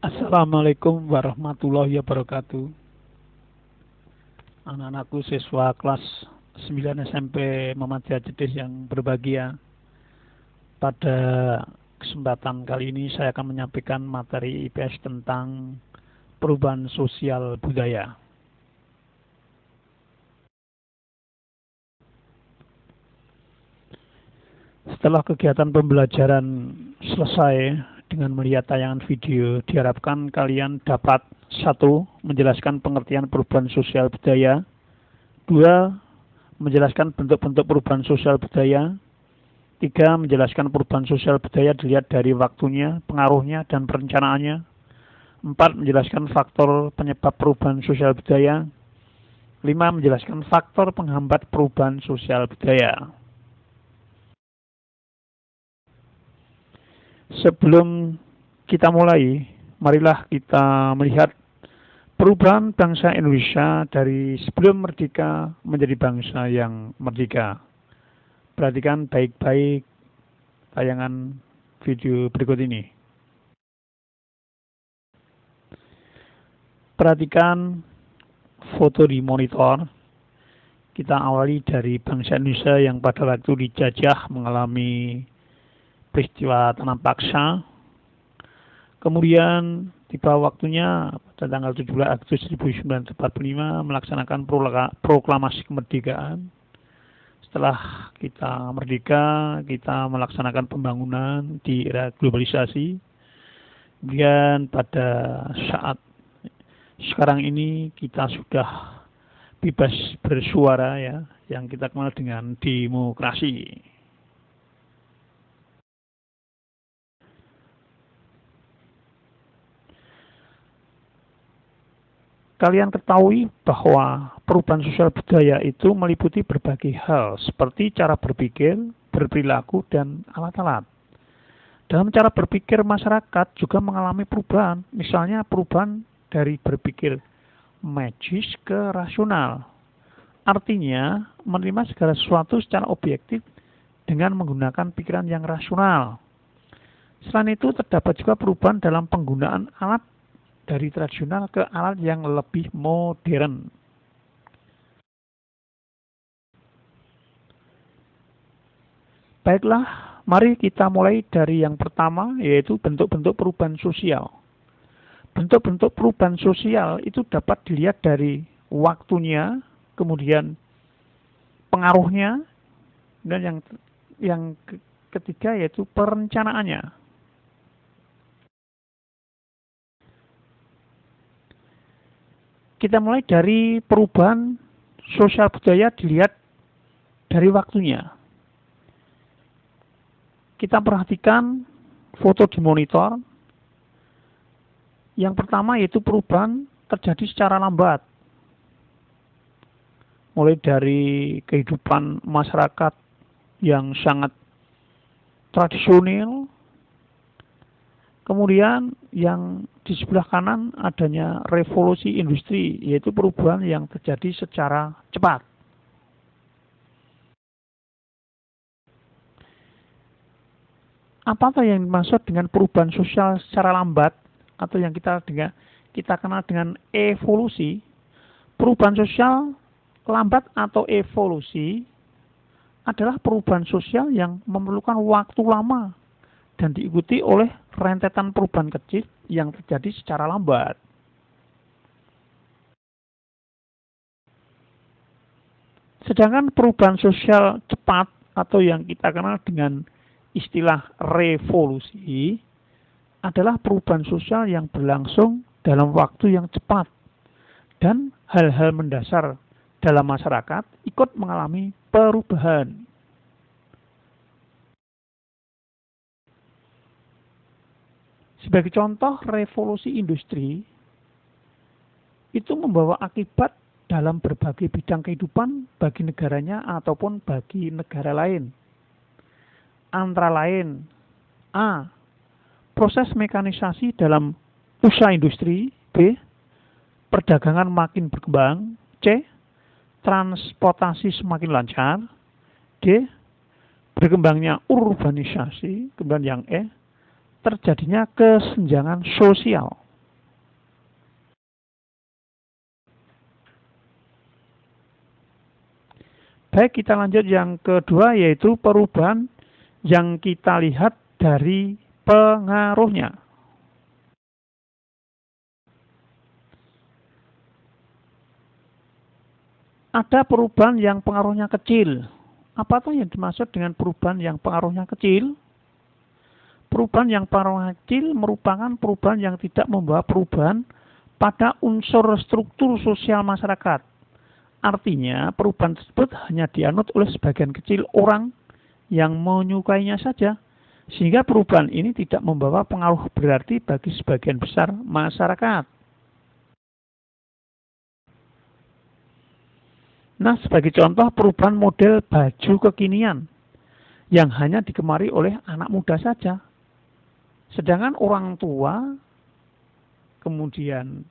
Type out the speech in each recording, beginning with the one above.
Assalamualaikum warahmatullahi wabarakatuh. Anak-anakku siswa kelas 9 SMP Muhammadiyah Jeddah yang berbahagia. Pada kesempatan kali ini saya akan menyampaikan materi IPS tentang perubahan sosial budaya. Setelah kegiatan pembelajaran selesai dengan melihat tayangan video, diharapkan kalian dapat 1. Menjelaskan pengertian perubahan sosial budaya. 2. Menjelaskan bentuk-bentuk perubahan sosial budaya. 3. Menjelaskan perubahan sosial budaya dilihat dari waktunya, pengaruhnya, dan perencanaannya. 4. Menjelaskan faktor penyebab perubahan sosial budaya. 5. Menjelaskan faktor penghambat perubahan sosial budaya. Sebelum kita mulai, marilah kita melihat perubahan bangsa Indonesia dari sebelum merdeka menjadi bangsa yang merdeka. Perhatikan baik-baik tayangan video berikut ini. Perhatikan foto di monitor. Kita awali dari bangsa Indonesia yang pada waktu dijajah mengalami peristiwa tanam paksa. Kemudian tiba waktunya pada tanggal 17 Agustus 1945 melaksanakan proklamasi kemerdekaan. Setelah kita merdeka, kita melaksanakan pembangunan di era globalisasi. Kemudian pada saat sekarang ini kita sudah bebas bersuara, ya, yang kita kenal dengan demokrasi. Kalian ketahui bahwa perubahan sosial budaya itu meliputi berbagai hal seperti cara berpikir, berperilaku, dan alat-alat. Dalam cara berpikir, masyarakat juga mengalami perubahan, misalnya perubahan dari berpikir magis ke rasional. Artinya, menerima segala sesuatu secara objektif dengan menggunakan pikiran yang rasional. Selain itu, terdapat juga perubahan dalam penggunaan alat dari tradisional ke alat yang lebih modern. Baiklah, mari kita mulai dari yang pertama, yaitu bentuk-bentuk perubahan sosial. Bentuk-bentuk perubahan sosial itu dapat dilihat dari waktunya, kemudian pengaruhnya, dan yang ketiga yaitu perencanaannya. Kita mulai dari perubahan sosial budaya dilihat dari waktunya. Kita perhatikan foto di monitor. Yang pertama yaitu perubahan terjadi secara lambat. Mulai dari kehidupan masyarakat yang sangat tradisional. Kemudian yang di sebelah kanan adanya revolusi industri, yaitu perubahan yang terjadi secara cepat. Apakah yang dimaksud dengan perubahan sosial secara lambat atau yang kita kenal dengan evolusi? Perubahan sosial lambat atau evolusi adalah perubahan sosial yang memerlukan waktu lama dan diikuti oleh rentetan perubahan kecil yang terjadi secara lambat. Sedangkan perubahan sosial cepat atau yang kita kenal dengan istilah revolusi adalah perubahan sosial yang berlangsung dalam waktu yang cepat dan hal-hal mendasar dalam masyarakat ikut mengalami perubahan. Sebagai contoh, revolusi industri itu membawa akibat dalam berbagai bidang kehidupan bagi negaranya ataupun bagi negara lain. Antara lain, A. Proses mekanisasi dalam usaha industri. B. Perdagangan makin berkembang. C. Transportasi semakin lancar. D. Berkembangnya urbanisasi. Kemudian yang E. Terjadinya kesenjangan sosial. Baik, kita lanjut yang kedua, yaitu perubahan yang kita lihat dari pengaruhnya. Ada perubahan yang pengaruhnya kecil. Apa yang dimaksud dengan perubahan yang pengaruhnya kecil? Perubahan yang pengaruhnya kecil merupakan perubahan yang tidak membawa perubahan pada unsur struktur sosial masyarakat. Artinya, perubahan tersebut hanya dianut oleh sebagian kecil orang yang menyukainya saja, sehingga perubahan ini tidak membawa pengaruh berarti bagi sebagian besar masyarakat. Nah, sebagai contoh perubahan model baju kekinian yang hanya digemari oleh anak muda saja. Sedangkan orang tua, kemudian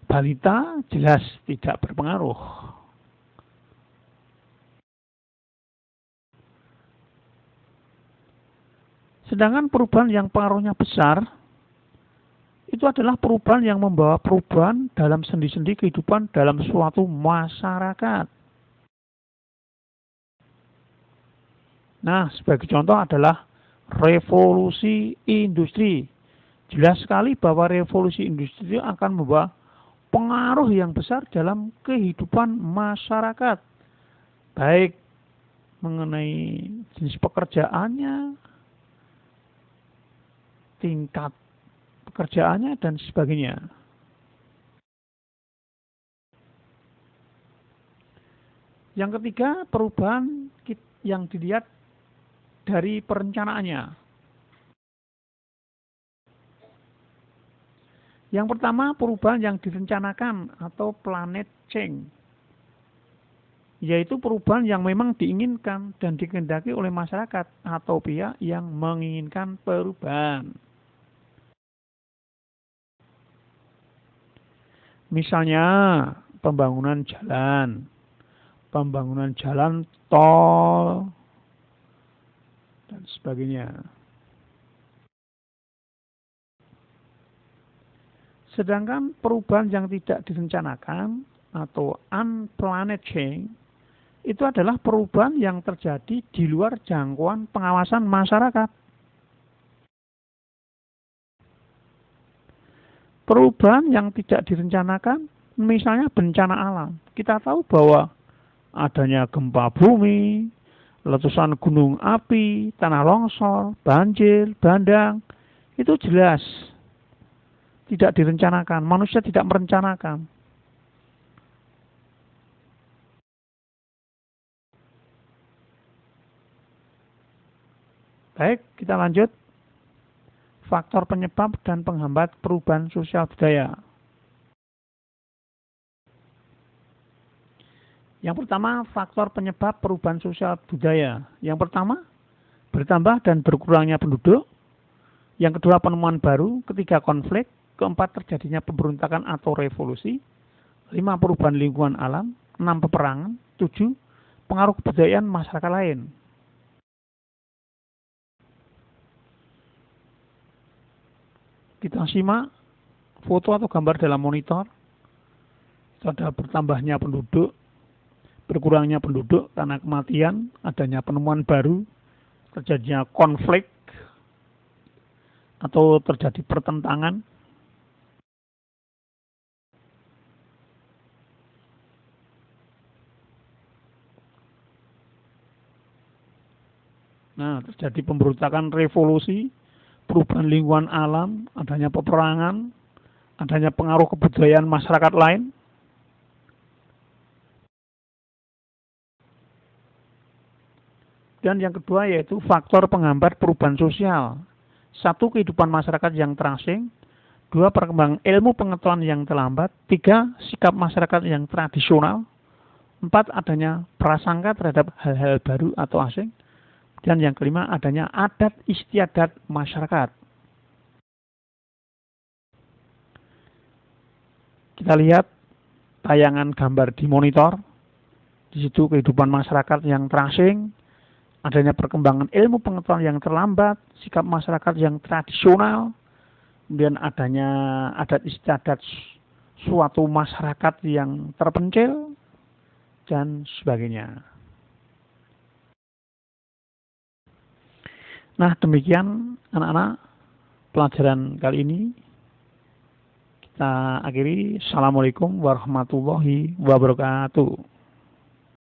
balita jelas tidak berpengaruh. Sedangkan perubahan yang pengaruhnya besar, itu adalah perubahan yang membawa perubahan dalam sendi-sendi kehidupan dalam suatu masyarakat. Nah, sebagai contoh adalah revolusi industri. Jelas sekali bahwa revolusi industri akan membawa pengaruh yang besar dalam kehidupan masyarakat. Baik mengenai jenis pekerjaannya, tingkat pekerjaannya, dan sebagainya. Yang ketiga, perubahan yang dilihat dari perencanaannya. Yang pertama, perubahan yang direncanakan atau planet change, yaitu perubahan yang memang diinginkan dan dikehendaki oleh masyarakat atau pihak yang menginginkan perubahan. Misalnya pembangunan jalan tol, dan sebagainya. Sedangkan perubahan yang tidak direncanakan atau unplanned change itu adalah perubahan yang terjadi di luar jangkauan pengawasan masyarakat. Perubahan yang tidak direncanakan, misalnya bencana alam. Kita tahu bahwa adanya gempa bumi, letusan gunung api, tanah longsor, banjir, bandang, itu jelas tidak direncanakan. Manusia tidak merencanakan. Baik, kita lanjut. Faktor penyebab dan penghambat perubahan sosial budaya. Yang pertama, faktor penyebab perubahan sosial budaya. Yang pertama, bertambah dan berkurangnya penduduk. Yang kedua, penemuan baru. Ketiga, konflik. Keempat, terjadinya pemberontakan atau revolusi. 5, perubahan lingkungan alam. 6, peperangan. 7, pengaruh kebudayaan masyarakat lain. Kita simak foto atau gambar dalam monitor. Itu ada bertambahnya penduduk, berkurangnya penduduk karena kematian, adanya penemuan baru, terjadinya konflik atau terjadi pertentangan. Nah, terjadi pemberontakan, revolusi, perubahan lingkungan alam, adanya peperangan, adanya pengaruh kebudayaan masyarakat lain. Dan yang kedua yaitu faktor penghambat perubahan sosial. 1, kehidupan masyarakat yang terasing. 2, perkembangan ilmu pengetahuan yang terlambat. 3, sikap masyarakat yang tradisional. 4, adanya prasangka terhadap hal-hal baru atau asing. Dan yang kelima, adanya adat istiadat masyarakat. Kita lihat tayangan gambar di monitor. Di situ kehidupan masyarakat yang terasing, adanya perkembangan ilmu pengetahuan yang terlambat, sikap masyarakat yang tradisional, kemudian adanya adat istiadat suatu masyarakat yang terpencil, dan sebagainya. Nah, demikian anak-anak pelajaran kali ini. Kita akhiri. Assalamualaikum warahmatullahi wabarakatuh.